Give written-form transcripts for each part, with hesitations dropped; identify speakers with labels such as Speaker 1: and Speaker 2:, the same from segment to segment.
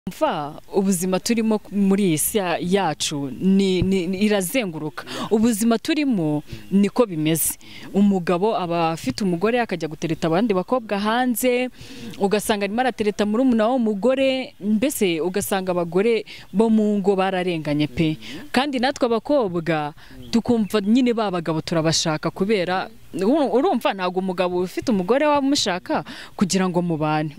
Speaker 1: Mfa ubuzima turimo muri iyi si yacu irazenguruka. Ubuzima turimo niko bimeze. Umugabo aba afite umugore akajya gutereta abandi bakobwa hanze, ugasanga arimo aratereta murumuna w'umugore, mbese ugasanga abagore bo mu ngo bararenganye pe. Kandi natwe abakobwa tukumva nyine babagabo turabashaka kubera urumva ntago umugabo ufite umugore wamushaka kugira ngo mubane,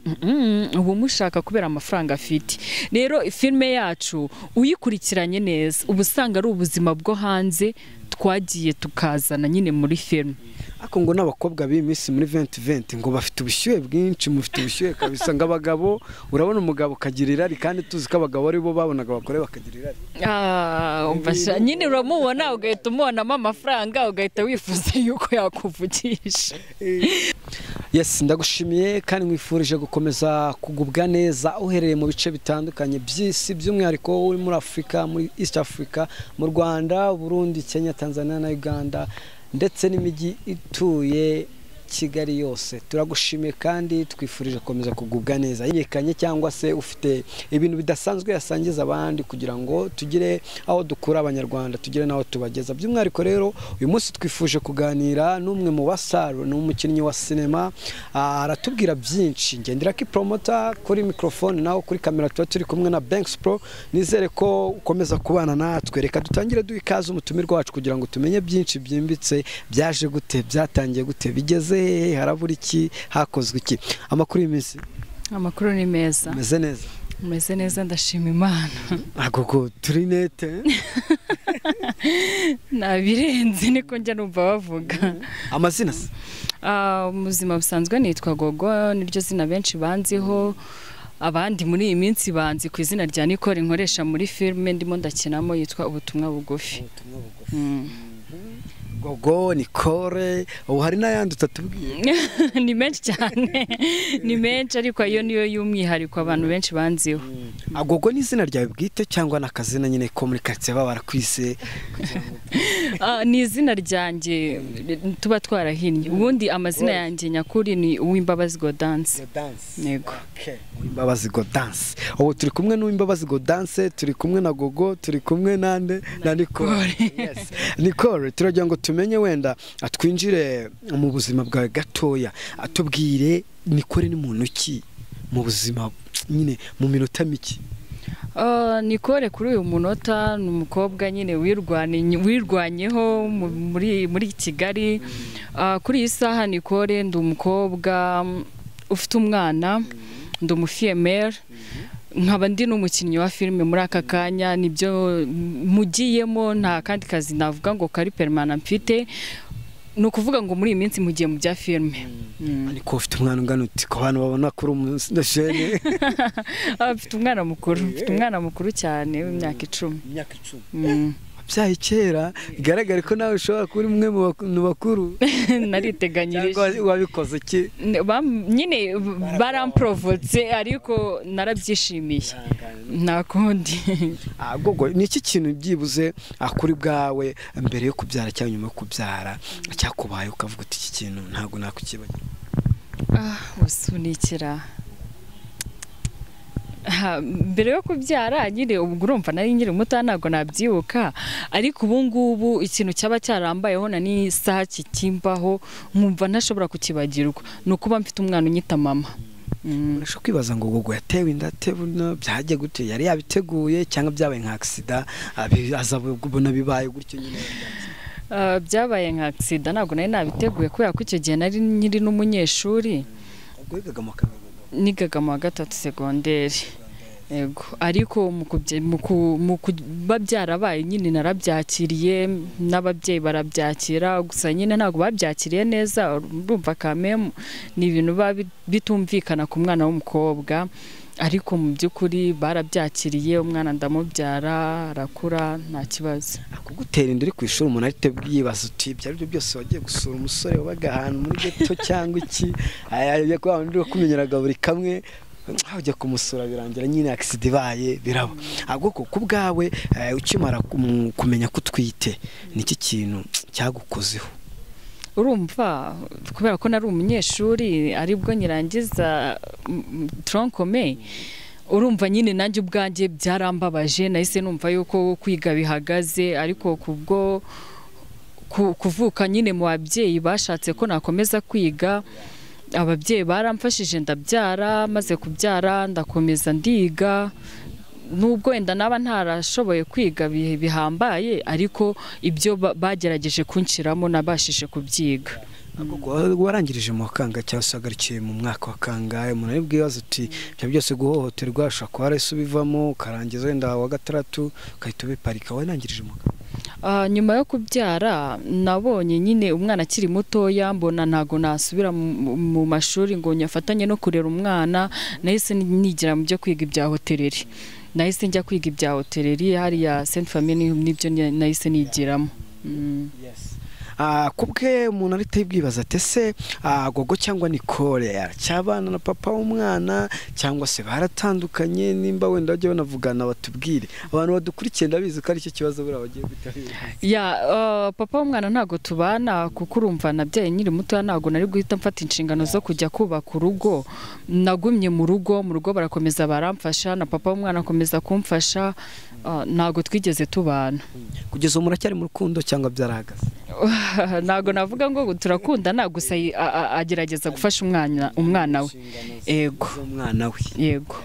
Speaker 1: ubu mushaka kubera amafaranga afite. Rero filme yacu uyikurikiranye neza ubusanga ari ubuzima bwo hanze twagiye tukazana nyine muri filme.
Speaker 2: Ako ngo n'abakobwa b'imisi muri 2020 ngo bafite ubushyuhe bwinshi, mufite ubushyuhe kabisa ngo abagabo urabona umugabo kagirira ari kandi tuzi ko abagabo ari bo babonaga bakore bakagirira.
Speaker 1: Umbasha nyine uramubona ugahita umubonamo amafaranga ugahita wifuza yuko yakuvugisha.
Speaker 2: Yes, ndagushimiye kandi mwifurije gukomeza kugubwa neza uhereye mu bice bitandukanye by'isi, by'umwihariko uri muri Afrika, muri East Africa, mu Rwanda, Burundi, Kenya, Tanzania na Uganda ndetse n'imijyi ituye Kigali yose. Turagushimiye kandi twifurije gukomeza kugubwa neza. Yekanye cyangwa se ufite ibintu bidasanzwe yasangiza abandi kugira ngo tugire aho dukura abanyarwanda, tugire naho tubageza. By'umwihariko rero uyu munsi twifuje kuganira n'umwe mu basaro, n'umukinnyi wa sinema, aratubwira byinshi. Ngendera ki promoter kuri microphone naho kuri kamera turi kumwe na Banks Pro. Nizere ko ukomeza kubana natwe. Reka dutangire duikaza umutumirwa wacu kugira ngo tumenye byinshi byimbitse, byaje gute, byatangiye gute, bigeze harabura iki, hakozwe iki. Amakuru y'imisi?
Speaker 1: Amakuru ni meza.
Speaker 2: Meze neza?
Speaker 1: Meze neza, ndashima Imana.
Speaker 2: Agogo turi nete?
Speaker 1: Nabirenze niko njya numva bavuga.
Speaker 2: Amazina se?
Speaker 1: Muzima busanzwe nitwa Gogo, niryo zina benshi banziho. Abandi muri iyi minsi banzi ku izina rya Nicole nkoresha muri filme ndimo ndakinamo yitwa Ubutumwa Bugufi.
Speaker 2: Gogo, Nicole, ubu hari n'ayandi utatubwiye?
Speaker 1: Ni menshi cyane, ni menshi ariko iyo niyo y'umwihariko abantu benshi banziho.
Speaker 2: Gogo ni izina ryawe bwite cyangwa n'akazina nyine ko muri quartier baba barakwise?
Speaker 1: Ni izina ryanjye tuba twarahinnye. Ubundi amazina yanjye nyakuri ni Uwimbabazi Gaudence. Yego.
Speaker 2: Uwimbabazi Gaudence. Ubu turi kumwe n'Uwimbabazi Gaudence, turi kumwe na Gogo, turi kumwe nande na Nicole. Yes. Nicole, turagira ngo tumenye wenda atwinjire mu buzima bwawe gatoya, atubwire Nicole ni muntu ki mu buzima nyine mu minota miki?
Speaker 1: Nicole kuri uyu munota ni umukobwa nyine wirwanyeho muri Kigali. Kuri iyi saha Nicole ndi umukobwa ufite umwana, ndi umufemale, nkaba ndi n'umukinnyi wa filime muri aka kanya. Nibyo mugiyemo, nta kandi kazi navuga ngo kari permanent mfite. No kuvuga ngo muri iyi minsi mugiye mu bya filime.
Speaker 2: Ariko ufite umwana ungana uti ko abantu babona kuri umushinga?
Speaker 1: Afite umwana mukuru cyane w'imyaka 10.
Speaker 2: Imyaka 10. Byaye kera bigaragara ko nawe ushobora kuba umwe mu bantu bakuru.
Speaker 1: Nariteganyirije.
Speaker 2: Wabikoze ki?
Speaker 1: Nyine baramprovotse ariko narabyishimiye. Nta kundi.
Speaker 2: Gogo, ni iki kintu byibuze akuri bwawe mbere yo kubyara cyangwa nyuma yo kubyara cyakubaye ukavuga uti iki kintu ntago nakukibagira?
Speaker 1: Usunikira. Mbere yo kubyara nyine ubwo urumva nari nyiri muto ntago nabyibuka, ariko ubu ngubu ikintu cyaba cyarambayeho na ni saha kikimbaho nkumva ntashobora kukibagirwa, no kuba mfite umwana unyita mama.
Speaker 2: Urashaka kwibaza ngo Gogo yatewe inda byaje gute, yari yabiteguye cyangwa byabaye nka accident azabona bibaye gutyo nyine?
Speaker 1: Byabaye nka accident, ntago nari nabiteguye kubera ko icyo gihe nari nyiri n'umunyeshuri. Nigaga mu 3 segonderi. Yego, ariko mu kuba byarabaye nyine narabyakiriye, n'ababyeyi barabyakira, gusa nyine ntago babyakiriye neza. Urumva kameme ni ibintu bitumvikana ku mwana w'umukobwa, ariko mu by'ukuri barabyakiriye. Umwana ndamubyara arakura nta kibazo.
Speaker 2: Kugutera inda uri ku ishuri umuntu ahite bwibaza uti ibyo ari byo byose wagiye gusura umusore wabaga ahantu muri ghetto cyangwa iki, ajya kwa wundi kumenyeraga buri kamwe, ujya kumusura birangira nyine accident ibaye biraba. Agoko ku bwawe ukimara kumenya ko utwite niki kintu cyagukozeho?
Speaker 1: Urumva kubera ko nari umunyeshuri aribwo nyirangiza troncome, urumva nyine nanjye ubwanjye byarambabaje nahise numva yuko kwiga bihagaze ariko kubwo kuvuka nyine mu babyeyi bashatse ko nakomeza kwiga ababyeyi baramfashije ndabyara maze kubyara ndakomeza ndiga nubwo wenda naba ntarashoboye kwiga bihambaye ariko ibyo bagerageje kunshiramo nabashije kubyiga.
Speaker 2: warangirije mu kanga cyangwa se agarikiye mu mwaka wa kangahe umuntu ari bwibaza uti ibyo byose guhohoterwa ushobora kuba arese ubivamo ukarangiza wenda wa gatandatu ukahita ubiparika warangirije mu
Speaker 1: nyuma yo kubyara nabonye nyine umwana akiri mutoya mbona ntago nasubira mu mashuri ngo nyafatanye no kurera umwana nahise nigira mu byo kwiga ibya hoteleri nahise njya kwiga ibya hoteleri hariya Sainte Famille nibyo nahise nigiramo.
Speaker 2: kubwe umuntu ari tayibwibaza ate se Gogo cyangwa Nicole cyabana na papa w'umwana cyangwa se baratandukanye nimba wenda bajye banavugana batubwire abantu badukurikiye ndabizi ko ari cyo kibazo buri abagiye gutabira.
Speaker 1: Papa w'umwana ntago tubana kuko urumva nabyaye nyiri muto ntago nari guhita mfata inshingano zo kujya kubaka urugo nagumye mu rugo barakomeza baramfasha na papa w'umwana akomeza kumfasha ntago twigeze tubana.
Speaker 2: Kugeza muracyari mu rukundo cyangwa byarahagaze?
Speaker 1: Ntago navuga ngo turakundana gusa agerageza gufasha umwana we. Yego
Speaker 2: umwana we.
Speaker 1: Yego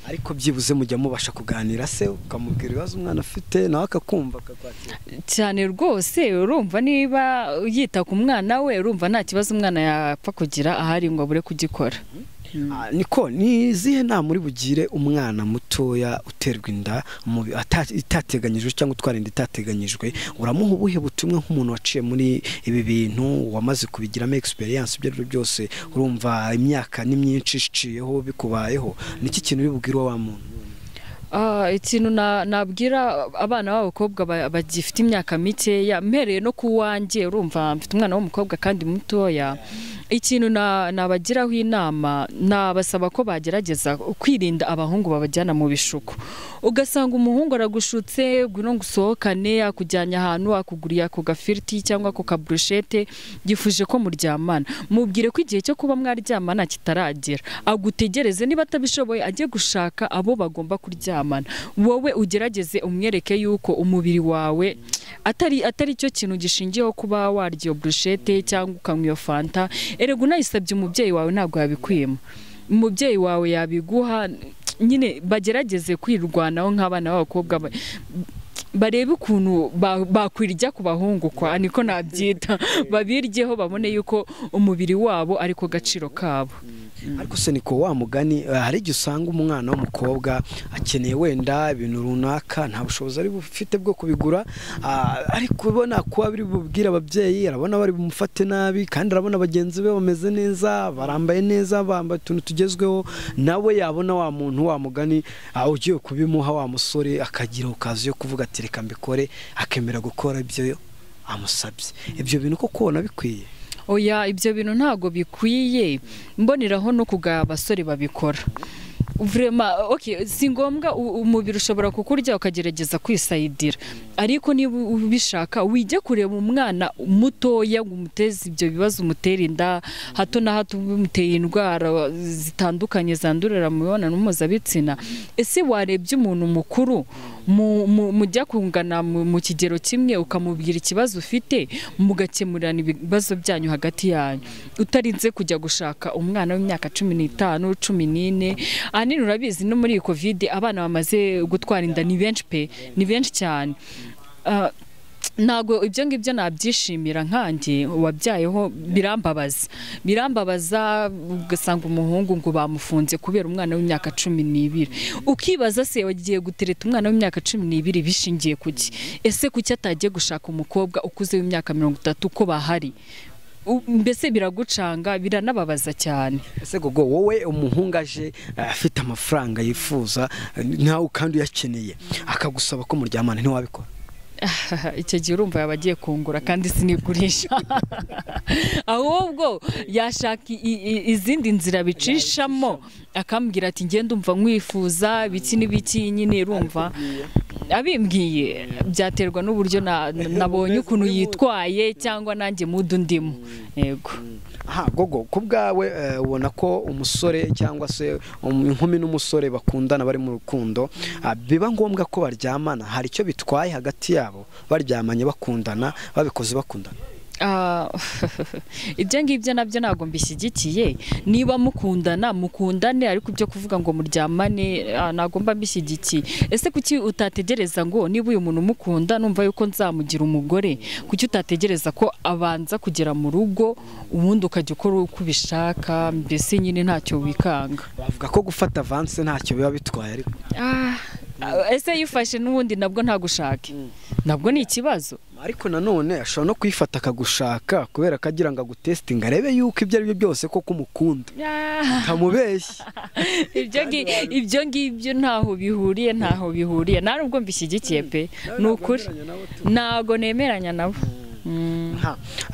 Speaker 2: ariko byibuze mujya mubasha kuganira se ukamubwira ibibazo umwana afite nawe akakumva akakwakira
Speaker 1: cyane rwose urumva niba yita ku mwana we urumva nta kibazo umwana yapfa kugira ahari ngo abure kugikora.
Speaker 2: Niko ni izihe nama muri bugire umwana mutoya uterwa inda itateganyijwe cyangwa utwarinda itateganyijwe uramuha ubuhe butumwe nk'umuntu waciye muri ibi bintu wamaze kubigiramo experience ibyo byose urumva imyaka ni myinshi iciyeho bikubayeho niki kintu uri bugire wa muntu?
Speaker 1: Ikintu nabwira abana b'abakobwa bagifite imyaka mikeya mpereye no kuwanjye urumva mfite umwana w'umukobwa kandi mutoya ikintu nabagiraho inama nabasaba ko bagerageza kwirinda abahungu babajyana mu bishuko ugasanga umuhungu aragushutse ngo gusohokane akujyanye ahantu akuguriye ku gafiriti cyangwa ku kabrushete gifuje ko muryamana mubwire ko igihe cyo kuba mwaryamana kitaragera agutegereze niba atabishoboye ajye gushaka abo bagomba kuryamana wowe ugerageze umwereke yuko umubiri wawe atari cyo kintu gishingiyeho kuba warya iyo brushete cyangwa ukanywa iyo fanta erega unayisabye umubyeyi wawe ntabwo yabikwima umubyeyi wawe yabiguha nyine bagerageze kwirwanaho nk'abana b'abakobwa barebe ukuntu bakwirya ku bahungu kwa niko nabyita babiryeho babone yuko umubiri wabo ariko gaciro kabo.
Speaker 2: Ariko se niko wa mugani hari igihe usanga umwana w'umukobwa akeneye wenda ibintu runaka nta bushobozi ari bufite bwo kubigura ariko ubona kuba biri bubwira ababyeyi arabona bari bumufate nabi kandi arabona bagenzi be bameze neza barambaye neza bambaye utuntu tugezweho nawe yabona wa muntu wa mugani ugiye kubimuha wa musore akagira ukazi yo kuvuga ati reka mbikore akemera gukora ibyo amusabye ibyo bintu ko kubona bikwiye?
Speaker 1: Oya ibyo bintu ntago bikwiye mboneraho no kugaya abasore babikora vraiment okay si ngombwa umubiri ushobora kukurya ukagerageza kwisayidira ariko niba ubishaka wijye kureba umwana mutoya umuteze ibyo bibazo umutera inda hato na hato umuteye indwara zitandukanye zandurira mu mibonano mpuzabitsina ese warebye umuntu mukuru mujya kungana mu kigero kimwe ukamubwira ikibazo ufite mugakemurana ibibazo byanyu hagati yanyu utarinze kujya gushaka umwana w'imyaka 15 14 anini urabizi no muri covid abana bamaze gutwara inda ni benshi cyane ntago ibyo ngibyo nabyishimira nkanjye wabyayeho birambabaza ugasanga umuhungu ngo bamufunze kubera umwana w'imyaka 12 ukibaza se wagiye gutereta umwana w'imyaka 12 bishingiye kuki ese kuki atagiye gushaka umukobwa ukuze w'imyaka 30 ko bahari mbese biragucanga biranababaza cyane.
Speaker 2: Ese Gogo wowe umuhungu aje afite amafaranga yifuza nawe kandi uyakeneye akagusaba ko muryamana ntiwabikora?
Speaker 1: Icyo gihe urumva yabagiye kungura kandi sinigurisha ahubwo yashaka izindi nzira bicishamo akambwira ati ngende umva nkwifuza biki n'ibiki nyine urumva abimbwiye byaterwa n'uburyo nabonye ukuntu yitwaye cyangwa nanjye mudu ndimo. Yego
Speaker 2: aha gogo ku bwawe ubona ko umusore cyangwa se inkumi n'umusore bakundana bari mu rukundo biba ngombwa ko baryamana, hari icyo bitwaye hagati yabo baryamanye bakundana, babikoze bakundana?
Speaker 1: ibyo ngibyo nabyo ntabwo mbishyigikiye. Niba mukundana mukundane, ariko ibyo kuvuga ngo muryamane ntabwo mba mbishyigikiye. Ese kuki utategereza ngo niba uyu muntu umukunda numva yuko nzamugira umugore, kuki utategereza ko abanza kugera mu rugo ubundi ukajya ukora uko ubishaka, mbese nyine ntacyo wikanga?
Speaker 2: Bavuga ko gufata avance ntacyo biba bitwaye, ariko
Speaker 1: ese yifashe n'ubundi nabwo ntagushake, nabwo ni ikibazo.
Speaker 2: Ariko nanone ashobora no kwifata akagushaka kubera ko agira ngo agutesitinge arebe yuko ibyo ari byo byose koko umukunda, ntamubeshye.
Speaker 3: ibyo ngibyo ntaho bihuriye, nta nubwo mbishyigikiye pe, ni ukuri ntago nemeranya nabo.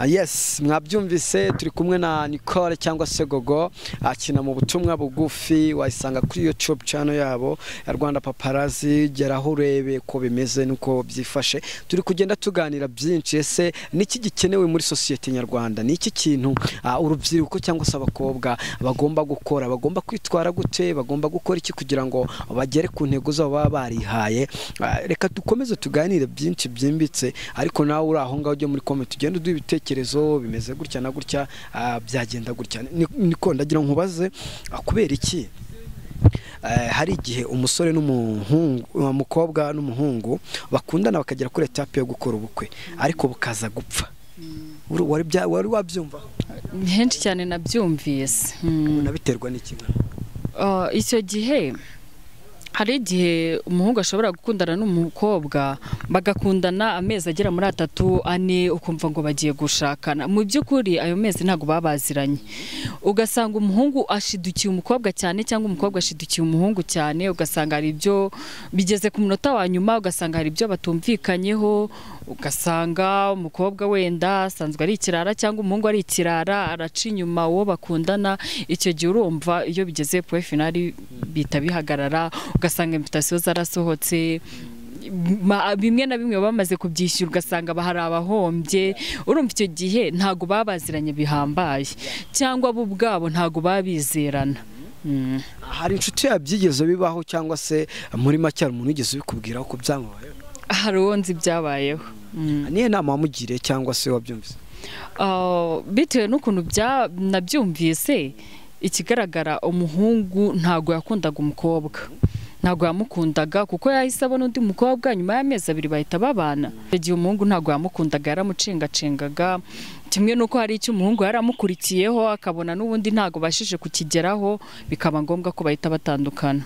Speaker 2: Yes, mwabyumvise turi kumwe na Nicole cyangwa se Gogo, akina mu butumwa bugufi, wayisanga kuri YouTube channel yabo ya Rwanda Paparazzi. Geraho urebe ko bimeze nuko byifashe. Turi kugenda tuganira byinshi, ese niki gikenewe muri societe nyarwanda, niki kintu urubyiruko cyangwa se abakobwa bagomba gukora, bagomba kwitwara gute, bagomba gukora iki kugira ngo bagere ku ntego zabo baba barihaye. Reka dukomeze tuganire byinshi byimbitse, ariko nawe uri aho ngaho ujye muri comment tugenda uduha ibitekerezo bimeze gutya na gutya, byagenda gutya. Niko ndagira nkubaze, kubera iki hari igihe umusore n'umuhungu, umukobwa n'umuhungu bakundana bakagera kuri etape yo gukora ubukwe ariko bukaza gupfa? Wari wabyumva?
Speaker 1: Henshi cyane nabyumvise.
Speaker 2: Nabiterwa n'iki?
Speaker 1: Icyo gihe hari igihe umuhungu ashobora gukundana n'umukobwa bagakundana amezi agera muri 3, 4, ukumva ngo bagiye gushakana. Mu by'ukuri ayo mezi ntago babaziranye, ugasanga umuhungu ashidukiye umukobwa cyane cyangwa umukobwa ashidukiye umuhungu cyane, ugasanga hari ibyo bigeze ku munota wa nyuma, ugasanga hari ibyo batumvikanyeho, ugasanga umukobwa wenda asanzwe ari ikirara cyangwa umuhungu ari ikirara, araca inyuma uwo bakundana. Icyo gihe urumva iyo bigeze point finale bita bihagarara, ugasanga invitation zarasohotse, bimwe na bimwe bamaze kubyishyura, ugasanga bahari abahombye. Urumva icyo gihe ntago babaziranye bihambaye, cyangwa bo ubwabo ntago babizerana.
Speaker 2: Hari inshuti yabyigeze bibaho cyangwa se muri make umuntu wigeze ubikubwira ko byamubayeho?
Speaker 1: Hari uwo nzi byabayeho.
Speaker 2: Niye nama wamugiriye cyangwa se wabyumvise?
Speaker 1: Bitewe n'ukuntu nabyumvise, ikigaragara umuhungu ntago yakundaga umukobwa, ntago yamukundaga kuko yahise abona undi mukobwa nyuma y'amezi 2 bahita babana. Igihe umuhungu ntago yamukundaga, yaramucingacingaga, kimwe nuko hari icyo umuhungu yaramukurikiyeho akabona n'ubundi ntago bashije kukigeraho, bikaba ngombwa ko bahita batandukana.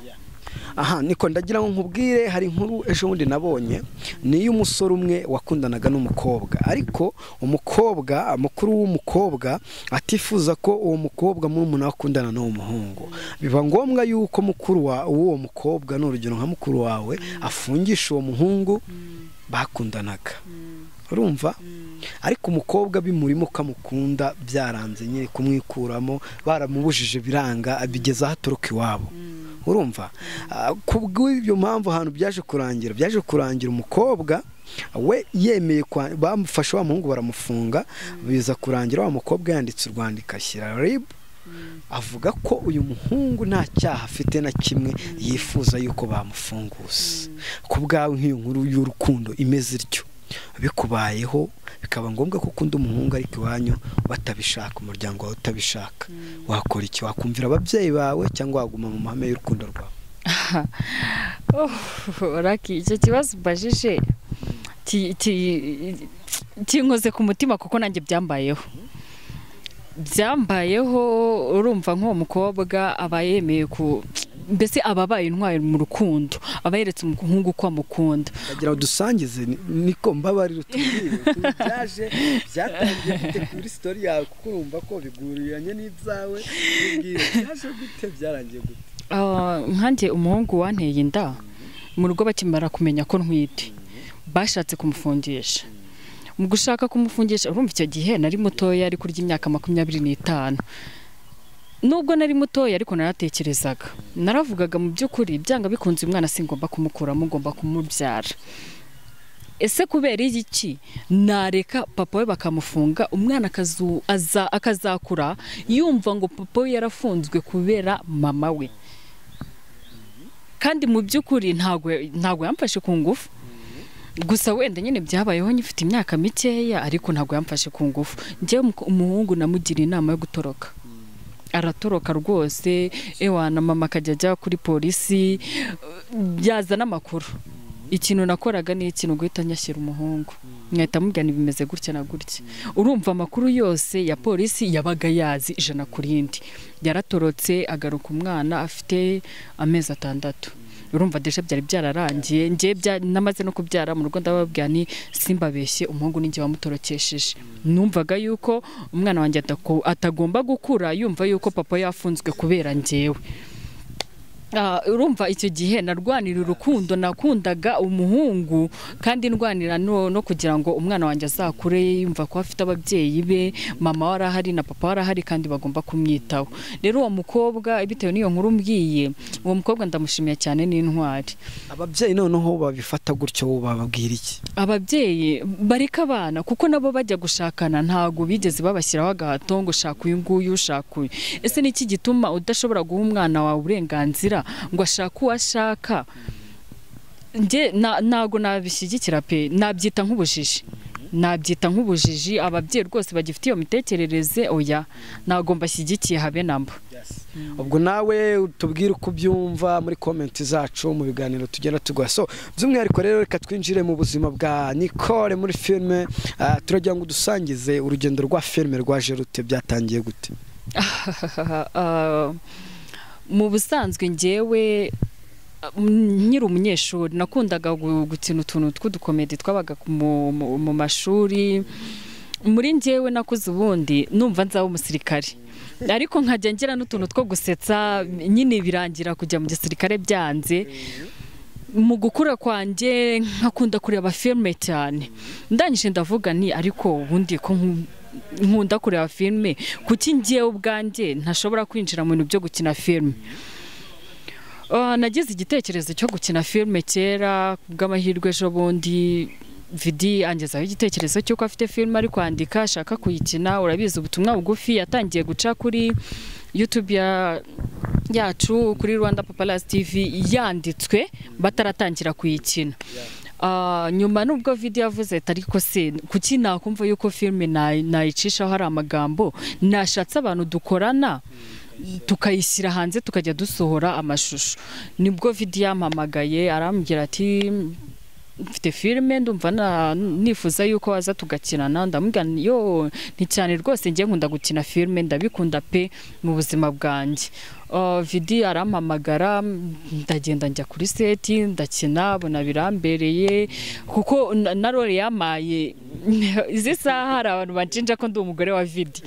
Speaker 2: Aha, niko ndagira ngo nkubwire, hari inkuru ejo bundi nabonye, ni y'umusore umwe wakundanaga n'umukobwa, ariko umukobwa mukuru w'umukobwa atifuza ko uwo mukobwa murumuna wakundana n'uwo muhungu. Biba ngombwa yuko mukuru w'uwo mukobwa, n'urugero nka mukuru wawe, afungisha uwo muhungu bakundanaga. Urumva? Ariko umukobwa bimurimo kamukunda, byaranze nyine kumwikuramo, baramubujije biranga, abigeza hatoroka iwabo. Urumva? Kubw'ibyo mpamvu ahantu byaje kurangira umukobwa we yemeye bamufasha wa muhungu baramufunga, biza kurangira wa mukobwa yanditse urwandiko ashyira RIB, avuga ko uyu muhungu nta cyaha afite na kimwe, yifuza yuko bamufunguza. Kubwawe nk'iyo nkuru y'urukundo imeze ityo bikubayeho, bikaba ngombwa ko ukunda umuhungu ariko iwanyu batabishaka, umuryango wawe utabishaka, wakora iki? Wakumvira ababyeyi bawe cyangwa waguma mu mahame y'urukundo rwawe?
Speaker 1: Raki, icyo kibazo bajije kinkoze ku mutima kuko nanjye byambayeho. Urumva nk'uwo mukobwa aba yemeye mbese ababaye intwari mu rukundo, aba yeretse umuhungu ko amukunda.
Speaker 2: Ndagira ngo dusangize, niko mbabarira utubwire byatangiye gute kuri story yawe, kuko urumva ko biguriranye n'ibyawe, ubwire byaje gute, byarangiye gute?
Speaker 1: Nkanjye umuhungu wanteye inda mu rugo bakimara kumenya ko ntwite, bashatse kumufungisha. Mu gushaka kumufungisha, urumva icyo gihe nari mutoya, ari kurya imyaka 25. Nubwo nari mutoya ariko naratekerezaga, naravugaga mu by'ukuri byanga bikunze umwana singomba kumukuramo, ngomba kumubyara. ese kubera iki nareka papa we bakamufunga umwana akazakura yumva ngo papa we yarafunzwe kubera mama we, kandi mu by'ukuri ntago yamfashe ku ngufu, gusa wenda nyine byabayeho nyifite imyaka mikeya ariko ntago yamfashe ku ngufu. Njyewe umuhungu namugira inama yo gutoroka, aratoroka rwose, na mama akajya ajya kuri polisi yazana amakuru. Ikintu nakoraga ni ikintu guhita nyashyira umuhungu, nkahita mubwira bimeze gutya na gutya. Urumva amakuru yose ya polisi yabaga yazi ijana ku rindi. Yaratorotse agaruka umwana afite amezi 6. Urumva deje byari byararangiye, ngiye namaze no kubyara mu rugo ndababwira ni simbabeshye umuhungu ninjye wamutorokesheje. Numvaga yuko umwana wanjye atagomba gukura yumva yuko papa yafunzwe kubera njyewe. Urumva icyo gihe narwanira urukundo, nakundaga umuhungu kandi ndwanira no kugira ngo umwana wanjye azakure yumva ko afite ababyeyi be, mama warahari na papa warahari kandi bagomba kumwitaho. Rero uwo mukobwa bitewe n'iyo nkuru mbwiye, uwo mukobwa ndamushimiye cyane n'intwari.
Speaker 2: Ababyeyi noneho babifata gutyo bababwira iki?
Speaker 1: Ababyeyi bareka abana kuko nabo bajya gushakana ntago bigeze babashyiraho agahato ngo shaka uyu nguyu shaka uyu. Ese niki gituma udashobora guha umwana wawe uburenganzira ngo ashaka uwo ashaka? Ntago nabishyigikira pe, nabyita nk'ubujiji. Ababyeyi rwose bagifite iyo mitekerereze, oya ntago mbashyigikiye habe namba.
Speaker 2: Ubwo nawe tubwire uko byumva muri comment zacu mu biganiro tugenda tugwa. So by'umwihariko rero reka twinjire mu buzima bwa Nicole muri filme. Turagira ngo dusangize urugendo rwa filme rwaje rute, byatangiye gute?
Speaker 1: Mu busanzwe njyewe nkiri umunyeshuri nakundaga gukina utuntu tw'udukomedi twabaga mu mashuri. Muri njyewe nakuze ubundi numva nzaba umusirikare, ariko nkajya ngira n'utuntu two gusetsa, nyine birangira kujya mu gisirikare byanze. Mu gukura kwanjye nkakunda kureba filme cyane, ndangije ndavuga ni ariko ubundi ko nkunda kureba filme, kuki njyewe ubwanjye ntashobora kwinjira mu bintu byo gukina filme. Nagize igitekerezo cyo gukina filme kera, bw'amahirwe ejo bundi Vidi angezaho igitekerezo cy'uko afite filme ari kwandika ashaka kuyikina. Urabizi ubutumwa bugufi yatangiye guca kuri YouTube yacu, kuri Rwanda Paparazzi TV yanditswe bataratangira kuyikina. Nyuma nubwo Vidi yavuze ariko se kuki nakumva yuko filme nayicishaho hari amagambo, nashatse abantu dukorana tukayishyira hanze tukajya dusohora amashusho. Nibwo Vidi yampamagaye arambwira ati mfite filme ndumva nifuza yuko waza tugakinana. Ndamubwira yo ni cyane rwose njye nkunda gukina filme, ndabikunda pe mu buzima bwanjye. Vidi arampamagara, ndagenda njya kuri seti ndakina, bona birambereye kuko na role yamaye. Izi saha hari abantu bacinja ko ndi umugore wa Vidi,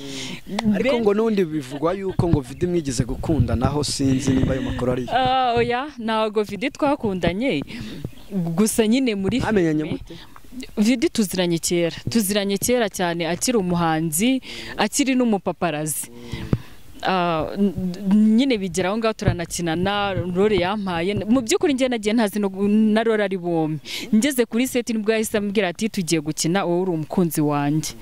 Speaker 2: ariko ngo nundi bivugwa yuko ngo Vidi mwigize gukunda, naho sinzi niba ayo makuru ari.
Speaker 1: Oya ntago Vidi twakundanye, gusa nyine muri
Speaker 2: filme
Speaker 1: Vidi tuziranye kera cyane, akiri umuhanzi, akiri n'umupaparazi. Nyine bigeraho ngaho turanakinana, role yampaye. Mu by'ukuri njye nagiye ntazi na role ari bombi. Ngeze kuri seti nibwo yahise ambwira ati tugiye gukina, wowe uri umukunzi wanjye.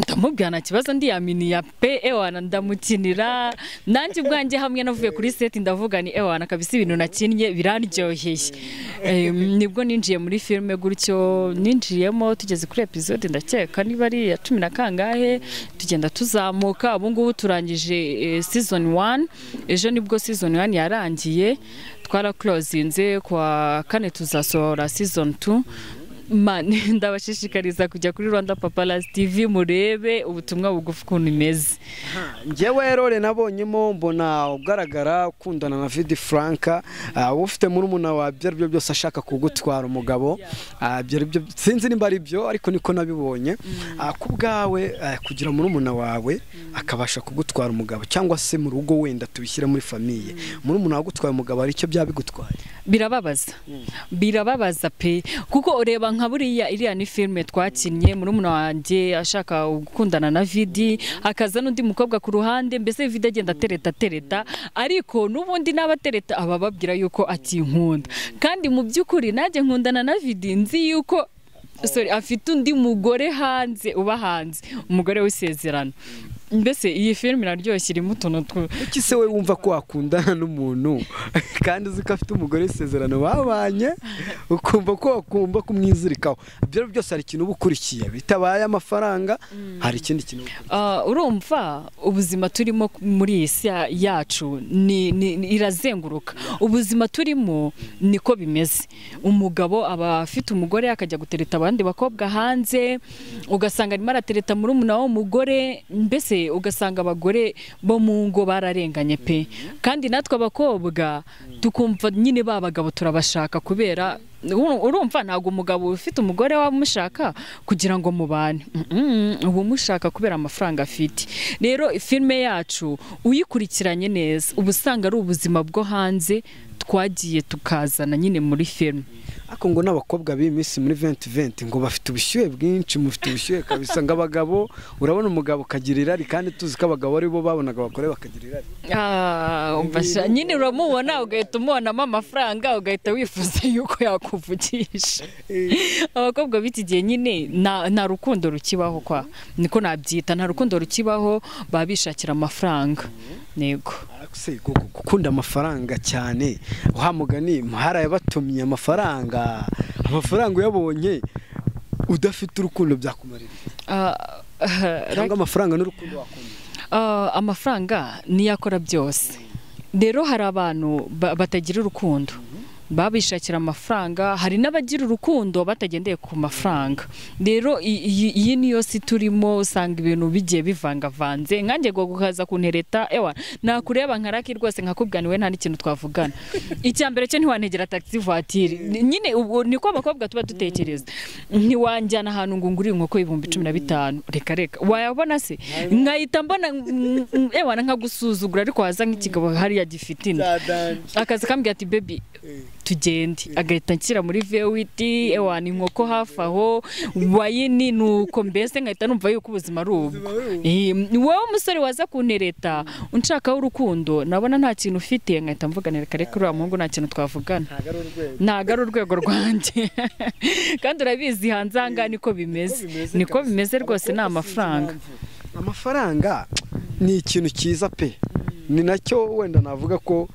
Speaker 1: Ndamubwira nta kibazo ndiyaminiya pe, ndamukinira. Nanjye ubwanjye hamwe navuye kuri seti ndavuga ni kabisa ibintu nakinnye biraryoheye. Nibwo ninjiye muri filme gutyo, ninjiyemo tugeze kuri episode ndakeka niba ari ya 10 na kangahe, tugenda tuzamuka. Ubu ngubu turangije season 1, ejo nibwo season 1 yarangiye, twara closinze kwa kane tuzasohora season 2. Ndabashishikariza kujya kuri Rwanda Paparazzi TV murebe ubutumwa bugufi ukuntu imeze.
Speaker 2: Njyewe role nabonyemo mbona ugaragara ukundana na Vidi Franka, ufite muri umuna wa byo byose ashaka kugutwara umugabo. Byo sinzi nimba ari byo ariko niko nabibonye. Kubgawe kugira muri umuna wawe akabasha kugutwara umugabo, cyangwa se mu rugo wenda tubishyira muri famille, muri umuna wagutwaye umugabo ari cyo byabigutwaye.
Speaker 1: Birababaza pe, kuko ureba nka buriya iriya ni filime twakinnye murumuna wanjye ashaka gukundana na Vidi akaza n'undi mukobwa ku ruhande mbese Vidi agenda tereta ariko n'ubundi n'abatereta aba babwira yuko atinkunda kandi mu by'ukuri najye nkundana na Vidi nzi yuko afite undi mugore hanze uba hanze umugore w'isezerano mbese iyi filime iraryoshye irimo utuntu
Speaker 2: iki se we wumva ko wakundana n'umuntu kandi uzi ko afite umugore w'isezerano babanye ukumva ko wakumva kumwizirikaho ibyo byose hari ikintu uba ukurikiye bitabaye amafaranga hari ikindi kintu
Speaker 1: urumva ubuzima turimo muri iyi si yacu irazenguruka ubuzima turimo niko bimeze umugabo aba afite umugore akajya gutereta abandi bakobwa hanze ugasanga arimo aratereta murumuna w'umugore mbese ugasanga abagore bo mu ngo bararenganye pe kandi natwe abakobwa tukumva nyine babagabo turabashaka kubera urumva ntago umugabo ufite umugore wamushaka kugira ngo mubane ubu mushaka kubera amafaranga afite rero filime yacu uyikurikiranye neza ubu usanga ari ubuzima bwo hanze twagiye tukazana nyine muri filime
Speaker 2: ako ngo n'abakobwa b'iminsi muri 2020 ngo bafite ubushyuhe bwinshi mufite ubushyuhe kabisa ngo abagabo urabona umugabo kagira irari kandi tuzi ko abagabo ari bo babonaga abakore bakagira irari
Speaker 1: nyine uramubona ugahita umubonamo amafaranga ugahita wifuza yuko yakuvugisha abakobwa b'iki gihe nyine nta rukundo rukibaho kwa niko nabyita nta rukundo rukibaho babishakira amafaranga nego
Speaker 2: gukunda amafaranga cyane uhamugani muhara yabatumye amafaranga uyabonye udafite urukundo byakumarira cyangwa amafaranga n'urukundo wakunda
Speaker 1: amafaranga niyo akora byose rero hari abantu batagira urukundo babishakira amafaranga hari n'abagira urukundo batagendeye ku mafaranga rero iyi niyo si turimo usanga ibintu bigiye bivangavanze nkanjye ngo gukaza kuntereta nakureba nkaraki rwose nkakubwaniwe nta n'ikintu twavugana icyambere cyo ntiwantegera taxi voiture nyine niko abakobwa tuba dutekereza ntiwanjyana ahantu ngo ngurire inkoko y'ibihumbi 15 reka wayabona se nkahita mbona nkagusuzugura ariko waza nk'ikigabo hariya gifitine akazi kambwira ati baby tugende agahita nshyira muri vewiti inkoko hafi aho wayini nuko mbese nkahita numva yuko ubuzima ari ubwo wowe umusore waza kuntereta unshakaho urukundo nabona nta kintu ufite nkahita mvuganira reka uriya muhungu nta kintu twavugana ntago ari urwego rwanjye kandi urabizi hanze aha ngaha niko bimeze rwose ni
Speaker 2: amafaranga ni ikintu cyiza pe ni nacyo wenda navuga ko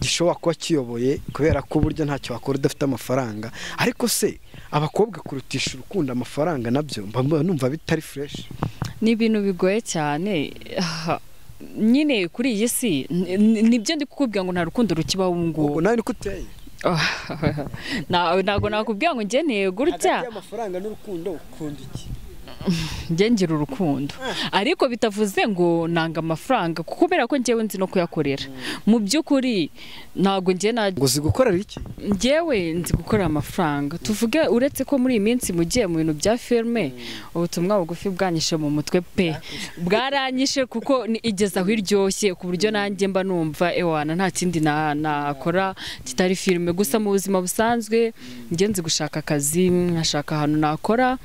Speaker 2: gishobora kuba kiyoboye kubera ko buryo ntacyo wakora udafite amafaranga ariko se abakobwa kurutisha urukundo amafaranga nabyo mba numva bitari fresh
Speaker 1: ni ibintu bigoye cyane nyine kuri iyi si nibyo ndi kukubwira ngo nta rukundo rukibaho ubu ngubu
Speaker 2: nawe niko uteye
Speaker 1: ntabwo nakubwira ngo ngeneye gutya
Speaker 2: hagati y'amafaranga n'urukundo ukunda iki
Speaker 1: ngira urukundo ariko bitavuze ngo nanga amafaranga kubera ko njyewe nzi no kuyakorera mu by'ukuri ntago ngo
Speaker 2: uzi gukorera iki
Speaker 1: njyewe nzi gukorera amafaranga tuvuge uretse ko muri iyi minsi mugiye mu bintu bya filime ubutumwa bugufi bwanyishe mu mutwe pe bwaranyishe kuko igeza aho iryoshye ku buryo nanjye mba numva nta kindi nakora kitari filime gusa mu buzima busanzwe njye nzi gushaka akazi nkashaka ahantu nakora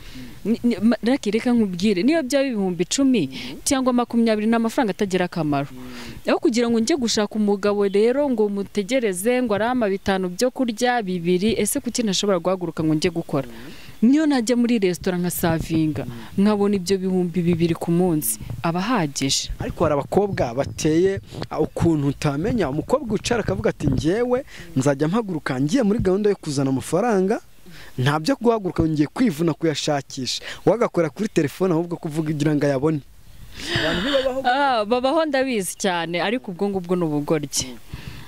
Speaker 1: reka nkubwire niyo byaba ibihumbi 10 cyangwa 20 n'amafaranga atagira akamaro aho kugira ngo njye gushaka umugabo rero ngo mutegereze ngo arama 5 byo kurya 2 ese kuki ntashobora guhaguruka ngo njye gukora niyo najya muri restaurant nka savinga nkabona ibyo bihumbi 2 ku munsi abahagije
Speaker 2: ariko hari abakobwa bateye ukuntu utamenya umukobwa ucara akavuga ati njyewe nzajya mpaguruka ngiye muri gahunda yo kuzana amafaranga ntabyo guhaguruka ngiye kwivuna kuyashakisha wagakora kuri telefone ahubwo kuvuga igira ngo ayabone
Speaker 1: babaho ndabizi cyane ariko ubwo ngubwo n'ubugoryi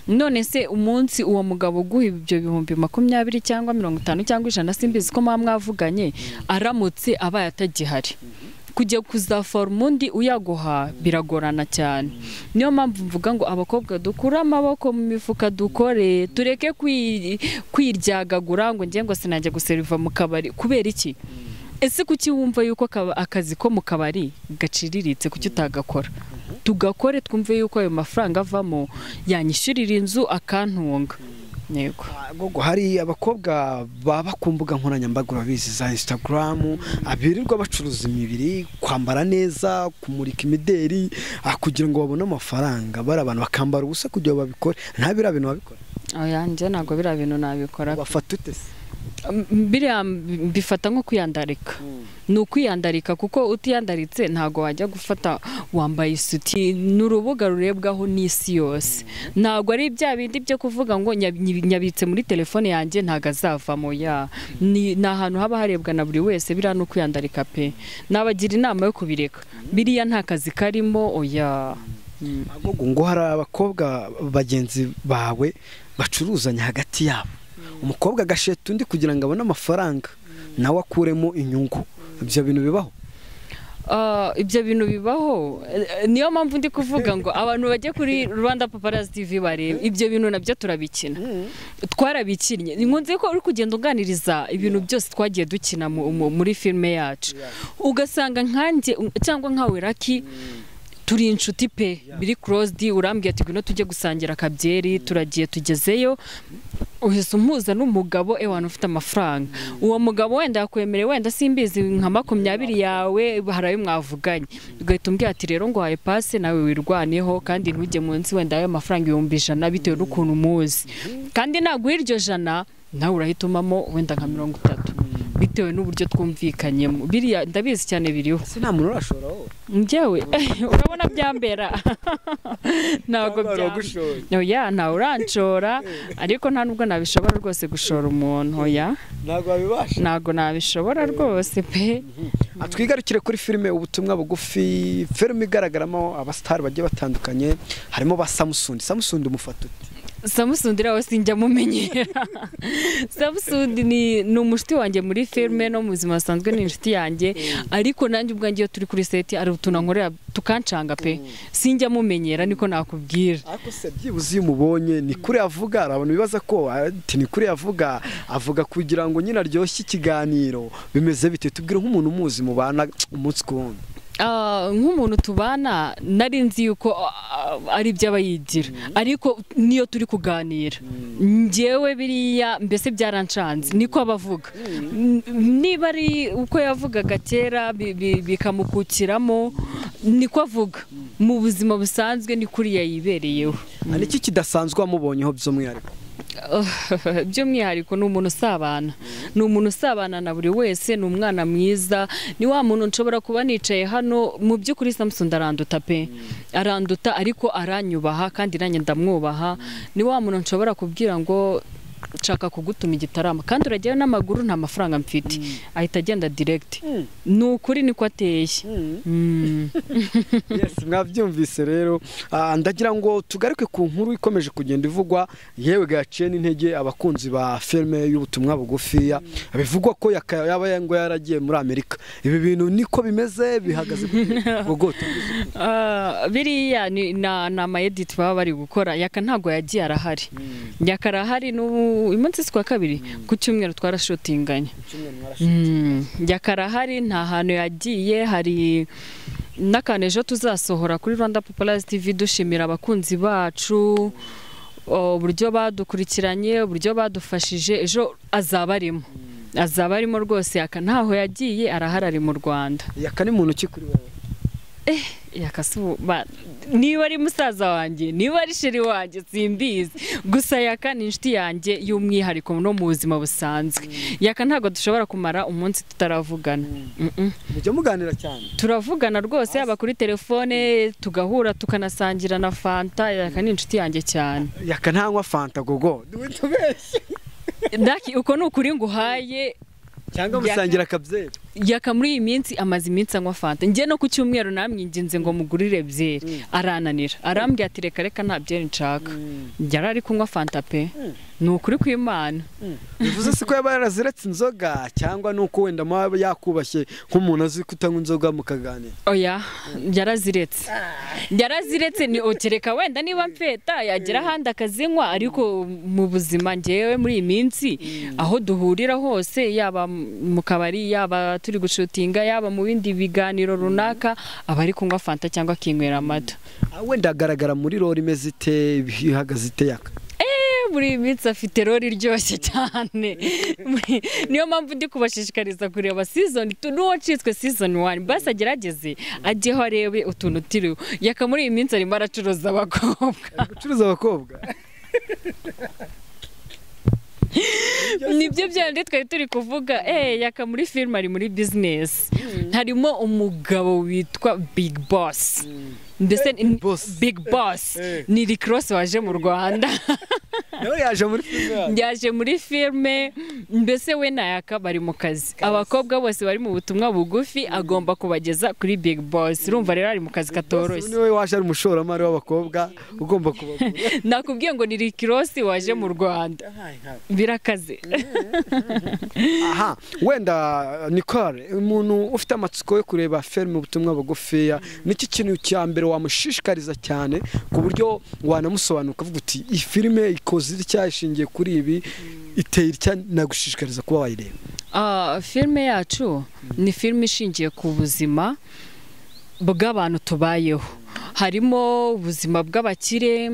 Speaker 1: none se umunsi uwo mugabo guha ibyo bihumbi 20 cyangwa 50 cyangwa 100 simbizi ko mwavuganye aramutse abaye atagihari kujya kuzafora umundi uyaguha biragorana cyane niyo mpamvu mvuga ngo abakobwa dukura amaboko mu mifuka dukore tureke kwiryagagura ngo ngiye ngo sinajya guseriva mu kabari kubera iki ese kuki wumva yuko akazi ko mu kabari gaciriritse kuki utagakora tugakore twumve yuko ayo mafaranga avamo yanyishurira inzu akantunga yego.
Speaker 2: Gogo hari abakobwa baba ku mbuga nkoranyambaga urabizi za Instagram abirirwa bacuruza imibiri, kwambara neza, kumurika imideri kugira ngo babone amafaranga, bari abantu bakambara ubusa kugira babikore. Nta bira bintu babikora?
Speaker 1: Oya, nje ntago bira bintu nabikora.
Speaker 2: Bafata ute se?
Speaker 1: Biriya bifata nko kwiyandarika. Ni ukwiyandarika kuko utiyandaritse ntago wajya gufata wambaye isuti. N'urubuga rurebwaho n'isi yose. Ntago ari bya bindi byo kuvuga ngo nyabitse muri telefone yanjye ntago azavamo. Ya ni ahantu haba harebwa na buri wese, biriya no kwiyandarika pe. Nabagira inama yo kubireka. Biriya nta kazi karimo. Oya.
Speaker 2: Gogo ngo hari abakobwa bagenzi bawe bacuruzanya hagati yabo, umukobwa agasheta undi kugira ngo abone amafaranga nawe akuremo inyungu. Ibyo bintu bibaho?
Speaker 1: Ibyo bintu bibaho. Niyo mpamvu ndi kuvuga ngo abantu bajye kuri Rwanda Paparazzi TV bareba ibyo bintu nabyo turabikina. Twarabikinnye. Nkunze ko uri kugenda uganiriza ibintu byose twagiye dukina muri filme yacu, ugasanga nkanjye cyangwa nkawe Lucky turi inshuti pe, biri closed. Urambwiye ati ngwino tujye gusangira akabyeri, turagiye tugezeyo, uhise umuza n'umugabo ewana ufite amafaranga. Uwo mugabo wenda yakwemereye wenda simbizi nka 20 yawe, harayo mwavuganye, ugahita umbwira ati rero ngo haye passe nawe wirwaneho kandi ntujye munsi wenda ayo mafaranga 100 bitewe n'ukuntu muzi, kandi naguha iryo jana nawe urahitumamo wenda nka 30 bitewe n'uburyo twumvikanyemo. Biriya ndabizi cyane biriho.
Speaker 2: Nta muntu urashora wowe?
Speaker 1: Njyewe urabona byambera ntago byambera. Oya, nta uranshora ariko nta nubwo nabishobora rwose gushora umuntu. Oya,
Speaker 2: ntago babibasha.
Speaker 1: Ntago nabishobora rwose pe.
Speaker 2: Twigarukire kuri filime ubutumwa bugufi, filime igaragaramo abastar bagiye batandukanye, harimo ba Samusundi umufata ute?
Speaker 1: Samusundi rawo sinjya mumenyera. Samusundi ni umushiti wanjye muri filme no mu buzima busanzwe ni inshuti yanjye, ariko nanjye ubwanjye iyo turi kuri set ari tunankorera tukancanga pe, sinjya mumenyera niko nakubwira.
Speaker 2: Ariko se byibuze umubonye ni kuri avuga, abantu bibaza ko ati ni kuri avuga kugira ngo nyine aryoshye ikiganiro. Bimeze bite? Tubwire nk'umuntu umuzi mu bana umunsi ku wundi.
Speaker 1: Nk'umuntu tubana nari nzi yuko ari by'abayigira, ariko niyo turi kuganira njyewe biriya mbese byarancanze niko abavuga. Niba ari uko yavugaga kera bikamukukiramo niko avuga, mu buzima busanzwe ni kuri yayibereyeho.
Speaker 2: Niki kidasanzwe wamubonyeho by'umwihariko?
Speaker 1: By'umwihariko ni umuntu usabana, ni umuntu usabana na buri wese, ni umwana mwiza, ni wa muntu nshobora kuba nicaye hano mu by'ukuri Samusundi aranduta pe, aranduta ariko aranyubaha kandi nanjye ndamwubaha. Ni wa muntu nshobora kubwira ngo nshaka kugutuma igitaramo kandi uragiye n'amaguru nta mafaranga mfite, ahita agenda direct. Ni ukuri niko ateye.
Speaker 2: Yes, mwabyumvise rero. Ndagira ngo tugaruke ku nkuru ikomeje kugenda ivugwa, yewe gaciye n'intege abakunzi ba filme y'ubutumwa bugufi, bivugwa ko yaba ngo yaragiye muri Amerika. Ibi bintu niko bimeze, bihagaze Gogo?
Speaker 1: Biriya na ama edit baba bari gukora. Yaka ntago yagiye arahari, yakarahari umunsi kwa kabiri ku cyumweru twarashotinganye. Yakarahari nta hantu yagiye. Hari n'akanejo tuzasohora kuri Rwanda Paparazzi TV dushimira abakunzi bacu uburyo badukurikiranye, uburyo badufashije. Ejo azaba arimo rwose. Yaka ntaho yagiye, arahari mu Rwanda.
Speaker 2: Yaka ni muntu ki kuri wowe?
Speaker 1: Yakasuba niba ari musaza wanjye, niba ari sheri wanjye simbizi, gusa Yaka ni inshuti yanjye y'umwihariko no mu buzima busanzwe. Yaka ntago dushobora kumara umunsi tutaravugana.
Speaker 2: Mujye muganira cyane? Turavugana
Speaker 1: rwose, yaba kuri telefone tugahura tukanasangira na fanta. Yaka ni inshuti yanjye cyane.
Speaker 2: Yaka ntanywa fanta Gogo? Tubeshye
Speaker 1: Daki uko ni ukuri nguhaye
Speaker 2: cyangwa musangira akabyeri?
Speaker 1: Yaka muri iyi minsi amaze iminsi anywa fanta. Njye no ku cyumweru namwinginze ngo mugurire byeri, arananira, arambwira ati reka nta byeri nshaka. Yari ari kunywa fanta pe. Ni ukuri kw'Imana.
Speaker 2: Bivuze se ko yaba yaraziretse inzoga cyangwa nuko wenda maba yakubashye nk'umuntu azi kutanywa inzoga mukaganira?
Speaker 1: Oya, yaraziretse ni okereka wenda niba mfeta yagira ahandi akazinywa, ariko mu buzima njyewe muri iyi minsi aho duhurira hose, yaba mu kabari, yaba turi gushutinga, yaba mu bindi biganiro runaka, aba ari kunywa fanta cyangwa akinywera amata.
Speaker 2: Wenda agaragara muri role imeze ite, ihagaze ite Yaka?
Speaker 1: muri iyi minsi afite role iryoshye cyane niyo mpamvu ndi kubashishikariza kureba season 2 n'uwacitswe season 1 basi agerageze ajyeho arebe utuntu turiho yaka muri iyi minsi arimo aracuruza abakobwa nibyo byandi twari turi kuvuga yaka muri film ari muri business harimo umugabo witwa Big Boss mbese Big Boss ni Rick Ross waje mu Rwanda
Speaker 2: nawe yaje muri filme
Speaker 1: mbese we na yaka bari mu kazi abakobwa bose bari mu butumwa bugufi agomba kubageza kuri Big Boss urumva rero ari mu kazi katoroshye
Speaker 2: niwe waje ari umushoramari w'abakobwa ugomba kubagura
Speaker 1: nakubwiye ngo ni Rick Ross waje mu Rwanda birakaze
Speaker 2: aha wenda Nicole umuntu ufite amatsiko yo kureba filme ubutumwa bugufiya niki kintu cya mbere wamushishikariza cyane ku buryo wanamusobanuka avuga uti iyi filme ikoze icyashingiye kuri ibi iteye nagushishikariza kuba wayireba
Speaker 1: filme yacu ni filme ishingiye ku buzima bw'abantu tubayeho harimo ubuzima bw'abakire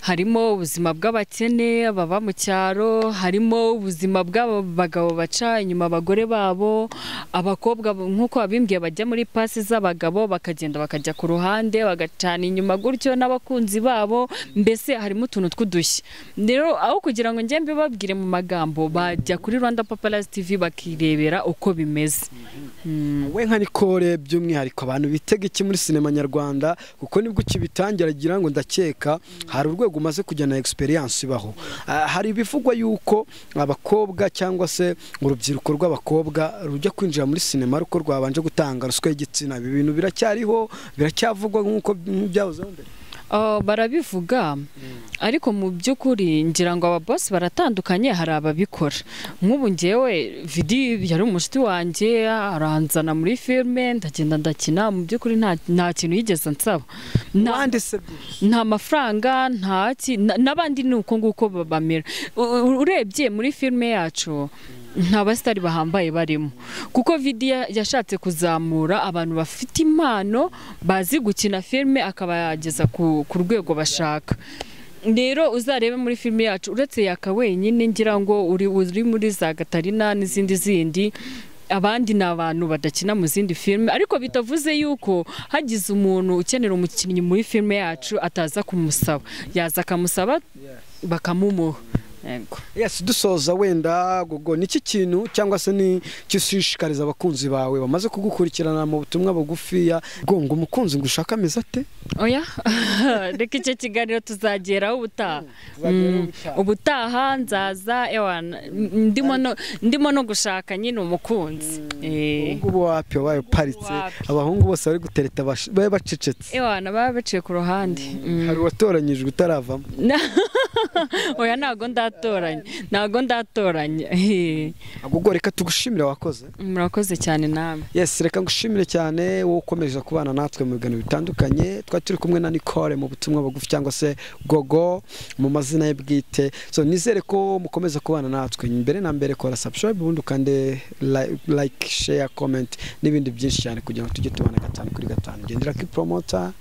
Speaker 1: harimo ubuzima bw'abakene baba mu cyaro harimo ubuzima bw'abagabo baca inyuma abagore babo abakobwa nk'uko babimbwiye bajya muri pasi z'abagabo bakagenda bakajya ku ruhande bagacana inyuma gutyo n'abakunzi babo mbese harimo utuntu tw'udushya rero aho kugira ngo njye mbibabwire mu magambo bajya kuri Rwanda Paparazzi TV bakirebera uko bimeze
Speaker 2: we nka Nicole by'umwihariko abantu bitega iki muri sinema nyarwanda kuko nibwo kibitangira agira ngo ndakeka hari urwego umaze kujya na experience ibaho hari ibivugwa yuko abakobwa cyangwa se urubyiruko rw'abakobwa rujya kwinjira muri sinema ruko rwabanje gutanga ruswa y'igitsina ibi bintu biracyariho biracyavugwa nk'uko byahozeho mbere
Speaker 1: barabivuga ariko mu by'ukuri ngira ngo aba boss baratandukanye hari ababikora nk'ubu ngewe Vidi yari umushuti wanjye aranzana muri filme ndagenda ndakina mu by'ukuri nta kintu yigeze nsaba nta mafaranga n'abandi ni uko nguko bamera urebye muri filme yacu nta basitari bahambaye barimo kuko Vidi yashatse kuzamura abantu bafite impano bazi gukina filme akaba yageza ku rwego bashaka rero uzarebe muri filme yacu uretse yaka wenyine ngira ngo uri muri za Gatarina n'izindi abandi ni abantu badakina mu zindi filme ariko bitavuze yuko hagize umuntu ukenera umukinnyi muri filme yacu ataza kumusaba yaza akamusaba bakamumuha
Speaker 2: yes dusoza wenda gogo niki kintu cyangwa se ni cyushishikariza abakunzi bawe bamaze kugukurikirana mu butumwa bugufiya ngo umukunzi ngo ushaka ameze ate
Speaker 1: oya reka icyo kiganiro tuzageraho ubutaha nzaza ndimo no gushaka nyine umukunzi
Speaker 2: ubu wapi wabaye paritse abahungu bose bari gutereta babe bacecetse
Speaker 1: baba baciye ku ruhande
Speaker 2: hari watoranyijwe utaravamo
Speaker 1: oya ntago ndatoranye
Speaker 2: ahubwo reka tugushimire wakoze
Speaker 1: murakoze cyane namwe
Speaker 2: yes reka ngushimire cyane wowe ukomeje kubana natwe mu biganiro bitandukanye twari turi kumwe na Nicole mu butumwa bugufi cyangwa se Gogo mu mazina ye bwite so nizere ko mukomeza kubana natwe mbere na mbere kora subscribe ubundi ukande like share comment n'ibindi byinshi cyane kugira ngo tujye tubana 5 kuri 5 gendera ki promoter